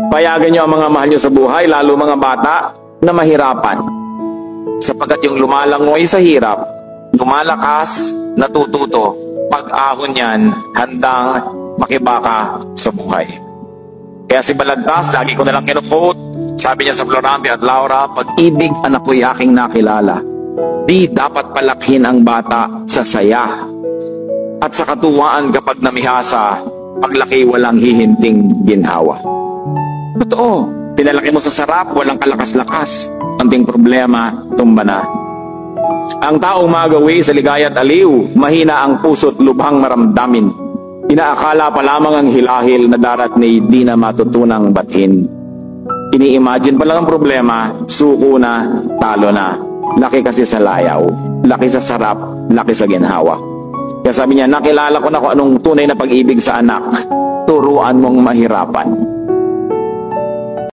Payagan niyo ang mga mahal niyo sa buhay, lalo mga bata, na mahirapan. Sapagkat yung lumalangoy sa hirap, lumalakas, natututo, pag-ahon yan, handang makibaka sa buhay. Kaya si Balagtas, lagi ko nalang kinuquote, sabi niya sa Florante at Laura, pag-ibig anak ko'y aking nakilala, di dapat palakhin ang bata sa saya. At sa katuwaan kapag namihasa, paglaki walang hihinting ginhawa. Totoo, pinalaki mo sa sarap, walang kalakas-lakas. Anting problema, tumba na. Ang taong magawi sa ligaya at aliw, mahina ang puso't lubhang maramdamin. Inaakala pa lamang ang hilahil na darat ni di na matutunang bathin. Ini-imagine pa lang ang problema, suko na, talo na. Laki kasi sa layaw, laki sa sarap, laki sa ginhawa. Kaya sabi niya, nakilala ko na kung anong tunay na pag-ibig sa anak. Turuan mong mahirapan.